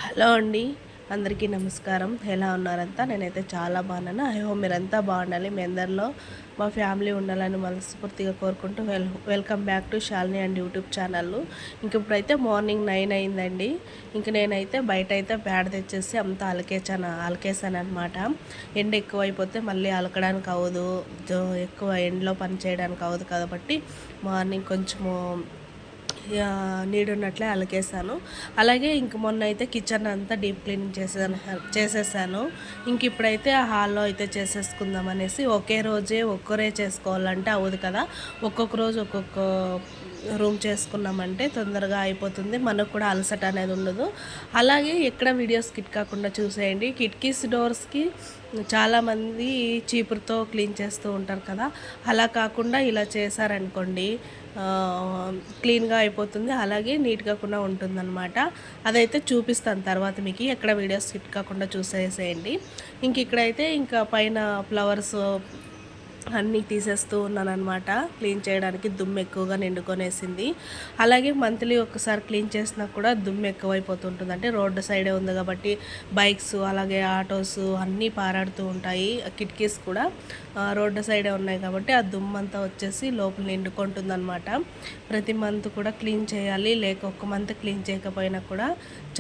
Hello అండి, అందరికీ నమస్కారం. ఎలా ఉన్నారంతా? నేనైతే చాలా బాగున్నాను. ఐ హోప్ మీరంతా బాగుండాలి. మీ అందరిలో మా ఫ్యామిలీ ఉండాలని మనస్ఫూర్తిగా కోరుకుంటూ welcome back to Shalini and YouTube channel. ఇంక ఇప్పుడైతే మార్నింగ్ 9 అయిందండి. ఇంక నేనైతే బయట అయితే ప్యాడ్ తెచ్చేసి అంతా అలకేసాను అనమాట. ఎండ ఎక్కువైపోతే మళ్ళీ అలకడానికి అవ్వదు, ఎక్కువ ఎండలో పని చేయడానికి అవ్వదు కాబట్టి మార్నింగ్ కొంచెము నీడున్నట్లే అలకేసాను. అలాగే ఇంక మొన్న అయితే కిచెన్ అంతా డీప్ క్లీనింగ్ చేసేసాను. ఇంక ఇప్పుడైతే హాల్లో అయితే చేసేసుకుందాం అనేసి ఒకే రోజే ఒక్కరే చేసుకోవాలంటే అవ్వదు కదా. ఒక్కొక్క రోజు ఒక్కొక్క రూమ్ చేసుకున్నామంటే తొందరగా అయిపోతుంది, మనకు కూడా అలసట అనేది ఉండదు. అలాగే ఎక్కడ వీడియో స్కిప్ కాకుండా చూసేయండి. కిటికీస్ డోర్స్కి చాలామంది చీపురుతో క్లీన్ చేస్తూ ఉంటారు కదా, అలా కాకుండా ఇలా చేశారనుకోండి క్లీన్గా అయిపోతుంది, అలాగే నీట్గా కూడా ఉంటుందన్నమాట. అదైతే చూపిస్తాను తర్వాత మీకు. ఎక్కడ వీడియోస్ స్కిప్ కాకుండా చూసేసేయండి. ఇంక ఇక్కడైతే ఇంకా పైన ఫ్లవర్స్ అన్నీ తీసేస్తూ ఉన్నాను అనమాట. క్లీన్ చేయడానికి దుమ్ము ఎక్కువగా నిండుకొనేసింది. అలాగే మంత్లీ ఒక్కసారి క్లీన్ చేసినా కూడా దుమ్ము ఎక్కువైపోతుంటుంది. అంటే రోడ్డు సైడే ఉంది కాబట్టి బైక్స్ అలాగే ఆటోస్ అన్నీ పారాడుతూ ఉంటాయి. కిటికీస్ కూడా రోడ్డు సైడే ఉన్నాయి కాబట్టి ఆ దుమ్ము అంతా వచ్చేసి లోపల నిండుకుంటుంది అనమాట. ప్రతి మంత్ కూడా క్లీన్ చేయాలి, లేక ఒక్క మంత్ క్లీన్ చేయకపోయినా కూడా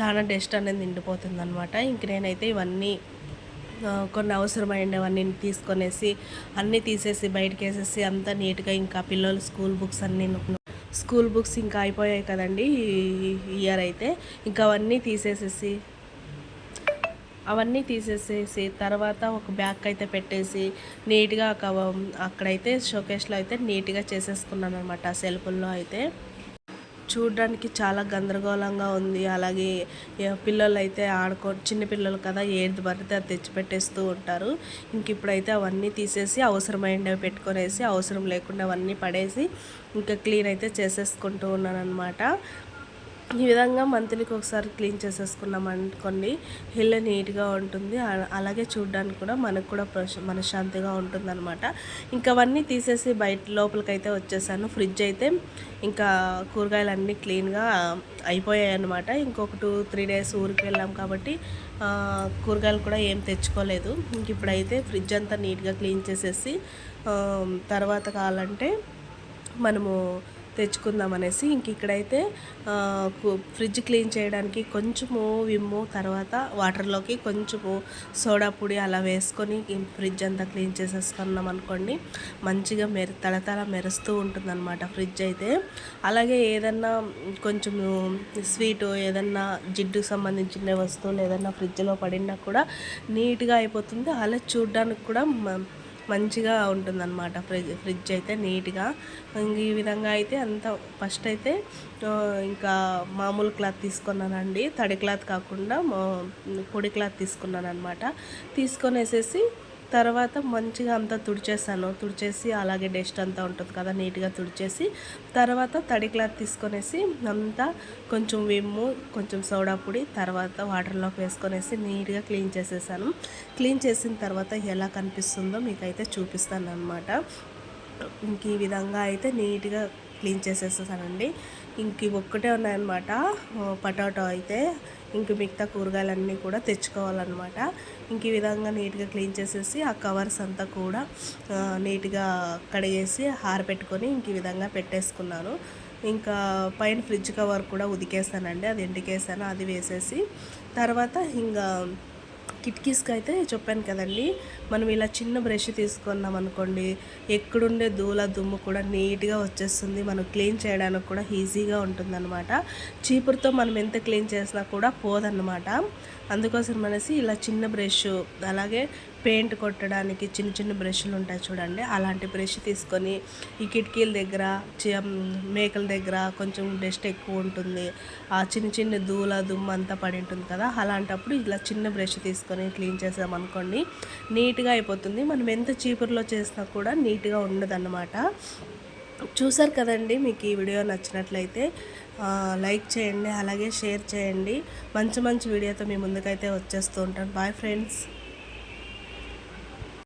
చాలా డస్ట్ అనేది నిండిపోతుంది అనమాట. ఇంక నేనైతే ఇవన్నీ కొన్ని అవసరమైనవన్నీ తీసుకొనేసి అన్నీ తీసేసి బయటకు వేసేసి అంతా నీట్గా, ఇంకా పిల్లలు స్కూల్ బుక్స్ ఇంకా అయిపోయాయి కదండి ఈ ఇయర్ అయితే. ఇంకా అవన్నీ తీసేసేసి తర్వాత ఒక బ్యాగ్ అయితే పెట్టేసి నీట్గా అక్కడైతే షోకేస్లో అయితే నీట్గా చేసేసుకున్నాను అనమాట. సెల్ఫుల్లో అయితే చూడడానికి చాలా గందరగోళంగా ఉంది. అలాగే పిల్లలు అయితే చిన్న పిల్లలు కదా, ఏది పడితే అది తెచ్చిపెట్టేస్తూ ఉంటారు. ఇంక ఇప్పుడైతే అవన్నీ తీసేసి అవసరమైనవి పెట్టుకొనేసి అవసరం లేకుండా అవన్నీ పడేసి ఇంకా క్లీన్ అయితే చేసేసుకుంటూ ఉన్నాను అనమాట. ఈ విధంగా మంత్లీకి ఒకసారి క్లీన్ చేసేసుకున్నాం అనుకోండి, ఇల్లు నీట్గా ఉంటుంది. అలాగే చూడడానికి కూడా మనకు కూడా మనశ్శాంతిగా ఉంటుంది అనమాట. ఇంకా అవన్నీ తీసేసి బయట లోపలికైతే వచ్చేసాను. ఫ్రిడ్జ్ అయితే ఇంకా కూరగాయలు అన్నీ క్లీన్గా అయిపోయాయి అనమాట. ఇంకొక 2-3 డేస్ ఊరికి వెళ్ళాం కాబట్టి కూరగాయలు కూడా ఏం తెచ్చుకోలేదు. ఇంక ఇప్పుడైతే ఫ్రిడ్జ్ అంతా నీట్గా క్లీన్ చేసేసి తర్వాత కావాలంటే మనము తెచ్చుకుందాం అనేసి ఇంక ఇక్కడైతే ఫ్రిడ్జ్ క్లీన్ చేయడానికి కొంచెము విమ్ము, తర్వాత వాటర్లోకి కొంచెము సోడా పొడి అలా వేసుకొని ఫ్రిడ్జ్ అంతా క్లీన్ చేసేసుకున్నాం అనుకోండి, మంచిగా తళతళ మెరుస్తూ ఉంటుందన్నమాట ఫ్రిడ్జ్ అయితే. అలాగే ఏదన్నా కొంచెము స్వీటు, ఏదన్నా జిడ్డుకు సంబంధించిన వస్తువులు ఏదన్నా ఫ్రిడ్జ్లో పడినా కూడా నీట్గా అయిపోతుంది. అలా చూడడానికి కూడా మంచిగా ఉంటుందన్నమాట ఫ్రిడ్జ్ అయితే నీట్గా. ఈ విధంగా అయితే అంత ఫస్ట్ అయితే ఇంకా మామూలు క్లాత్ తీసుకున్నానండి, తడి క్లాత్ కాకుండా పొడి క్లాత్ తీసుకున్నాను అనమాట. తీసుకొనేసేసి తర్వాత మంచిగా అంతా తుడిచేసి అలాగే డస్ట్ అంతా ఉంటుంది కదా, నీట్గా తుడిచేసి తర్వాత తడి క్లాత్ తీసుకొనేసి అంతా కొంచెం విమ్ము, కొంచెం సోడా పొడి, తర్వాత వాటర్లోకి వేసుకొనేసి నీట్గా క్లీన్ చేసేసాను. క్లీన్ చేసిన తర్వాత ఎలా కనిపిస్తుందో మీకైతే చూపిస్తాను అనమాట. ఇంక ఈ విధంగా అయితే నీట్గా క్లీన్ చేసేసానండి. ఇంక ఒక్కటే ఉన్నాయన్నమాట పొటాటో అయితే. ఇంక మిగతా కూరగాయలన్నీ కూడా తెచ్చుకోవాలన్నమాట. ఇంక ఈ విధంగా నీట్గా క్లీన్ చేసేసి ఆ కవర్స్ అంతా కూడా నీట్గా కడిగేసి ఆరబెట్టుకొని ఇంక ఈ విధంగా పెట్టేసుకున్నాను. ఇంకా పైన ఫ్రిడ్జ్ కవర్ కూడా ఉతికేసానండి, అది ఎండికేసాను, అది వేసేసి తర్వాత ఇంకా కిటికీస్కి అయితే చెప్పాను కదండి, మనం ఇలా చిన్న బ్రష్ తీసుకున్నాం అనుకోండి, ఎక్కడుండే దుమ్ము కూడా నీట్గా వచ్చేస్తుంది. మనం క్లీన్ చేయడానికి కూడా ఈజీగా ఉంటుందన్నమాట. చీపురుతో మనం ఎంత క్లీన్ చేసినా కూడా పోదన్నమాట. అందుకోసం అనేసి ఇలా చిన్న బ్రష్, అలాగే పెయింట్ కొట్టడానికి చిన్న చిన్న బ్రష్లు ఉంటాయి చూడండి, అలాంటి బ్రష్ తీసుకొని ఈ కిటికీల దగ్గర మేకల దగ్గర కొంచెం డస్ట్ ఎక్కువ ఉంటుంది, ఆ చిన్న చిన్న దుమ్ము అంతా పడి ఉంటుంది కదా, అలాంటప్పుడు ఇలా చిన్న బ్రష్ తీసుకొని క్లీన్ చేసామనుకోండి నీట్గా అయిపోతుంది. మనం ఎంత చీపురులో చేసినా కూడా నీట్గా ఉండదన్నమాట. చూసారు కదండి, మీకు ఈ వీడియో నచ్చినట్లయితే లైక్ చేయండి, అలాగే షేర్ చేయండి. మంచి వీడియోతో మీ ముందుకైతే వచ్చేస్తూ ఉంటాను. Bye friends.